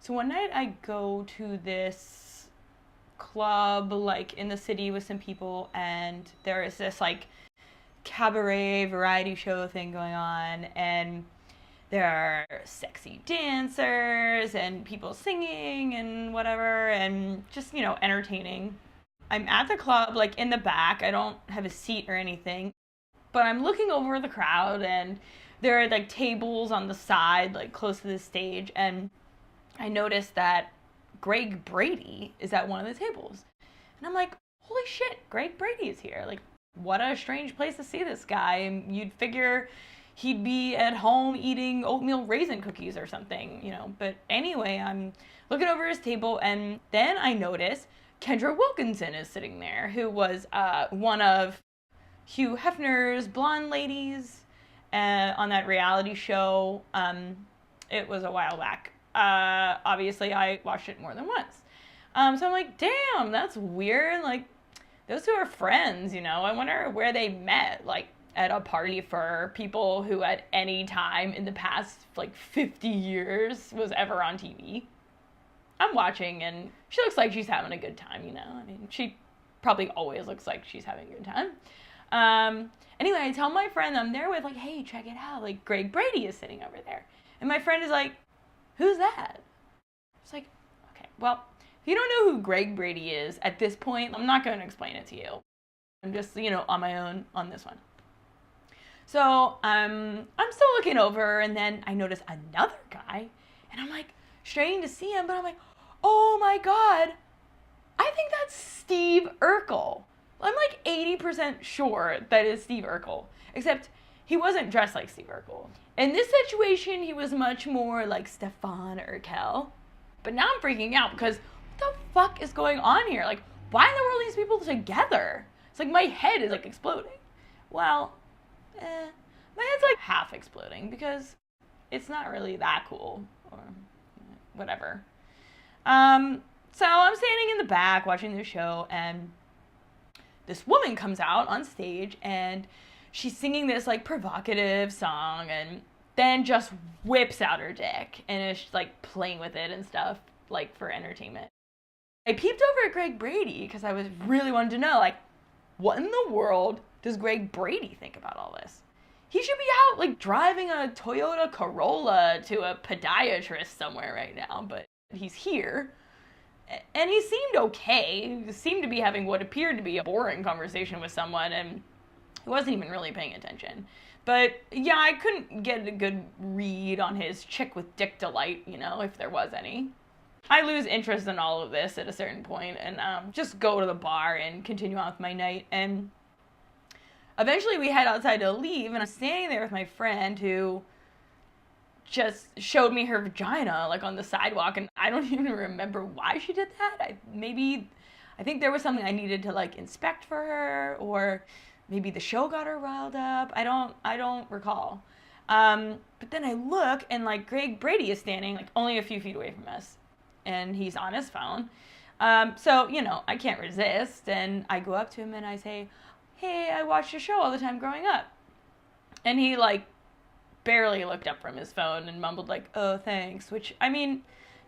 So one night I go to this club like in the city with some people, and there is this like cabaret variety show thing going on, and there are sexy dancers and people singing and whatever, and just, entertaining. I'm at the club, like in the back. I don't have a seat or anything, but I'm looking over the crowd, and there are like tables on the side, like close to the stage, and I noticed that Greg Brady is at one of the tables. And I'm like, holy shit, Greg Brady is here. Like, what a strange place to see this guy. And you'd figure he'd be at home eating oatmeal raisin cookies or something. But anyway, I'm looking over his table, and then I notice Kendra Wilkinson is sitting there, who was one of Hugh Hefner's blonde ladies on that reality show. It was a while back. Obviously, I watched it more than once. So I'm like, damn, that's weird. Like, those two are friends, I wonder where they met, like, at a party for people who at any time in the past, like, 50 years was ever on TV. I'm watching, and she looks like she's having a good time, I mean, she probably always looks like she's having a good time. Anyway, I tell my friend I'm there with, like, hey, check it out. Like, Greg Brady is sitting over there. And my friend is like, who's that? It's like, okay, well, if you don't know who Greg Brady is at this point, I'm not going to explain it to you. I'm just, on my own on this one. So I'm still looking over, and then I notice another guy, and I'm like straining to see him, but I'm like, oh my God, I think that's Steve Urkel. I'm like 80% sure that is Steve Urkel, except he wasn't dressed like Steve Urkel. In this situation, he was much more like Stefan Urkel. But now I'm freaking out because what the fuck is going on here? Like, why in the world are these people together? It's like my head is like exploding. Well, my head's like half exploding because it's not really that cool or whatever. So I'm standing in the back watching the show, and this woman comes out on stage, and she's singing this like provocative song, and then just whips out her dick and is like playing with it and stuff, like for entertainment. I peeped over at Greg Brady because I was really wanting to know, like, what in the world does Greg Brady think about all this? He should be out like driving a Toyota Corolla to a podiatrist somewhere right now, but he's here. And he seemed okay. He seemed to be having what appeared to be a boring conversation with someone, and he wasn't even really paying attention. But yeah, I couldn't get a good read on his chick with dick delight, if there was any. I lose interest in all of this at a certain point, and just go to the bar and continue on with my night. And eventually we head outside to leave, and I'm standing there with my friend who just showed me her vagina, like, on the sidewalk, and I don't even remember why she did that. I think there was something I needed to, like, inspect for her, or maybe the show got her riled up. I don't recall. But then I look, and, like, Greg Brady is standing, like, only a few feet away from us, and he's on his phone. So, I can't resist, and I go up to him, and I say, hey, I watched your show all the time growing up. And he, like, barely looked up from his phone and mumbled, like, oh, thanks, which, I mean,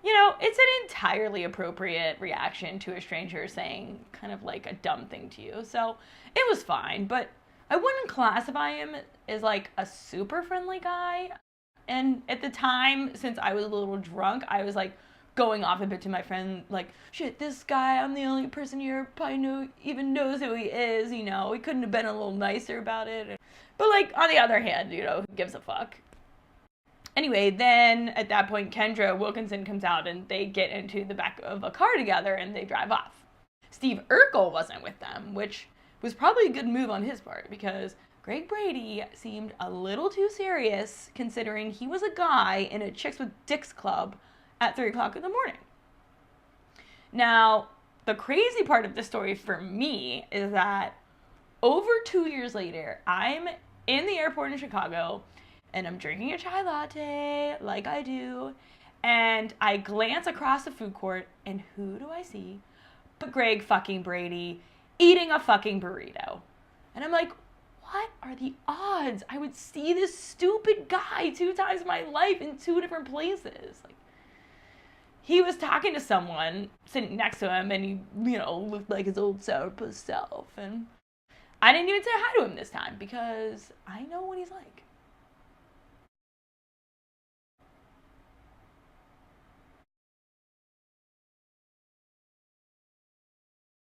it's an entirely appropriate reaction to a stranger saying kind of like a dumb thing to you. So it was fine, but I wouldn't classify him as like a super friendly guy. And at the time, since I was a little drunk, I was like going off a bit to my friend, like, shit, this guy, I'm the only person here probably even knows who he is, he couldn't have been a little nicer about it. But, like, on the other hand, who gives a fuck? Anyway, then at that point, Kendra Wilkinson comes out, and they get into the back of a car together, and they drive off. Steve Urkel wasn't with them, which was probably a good move on his part, because Greg Brady seemed a little too serious, considering he was a guy in a Chicks with Dicks club at 3 o'clock in the morning. Now, the crazy part of the story for me is that over 2 years later, I'm in the airport in Chicago, and I'm drinking a chai latte, like I do, and I glance across the food court, and who do I see but Greg fucking Brady eating a fucking burrito. And I'm like, what are the odds I would see this stupid guy 2 times in my life in 2 different places? Like, he was talking to someone sitting next to him, and he, looked like his old sourpuss self. And I didn't even say hi to him this time because I know what he's like.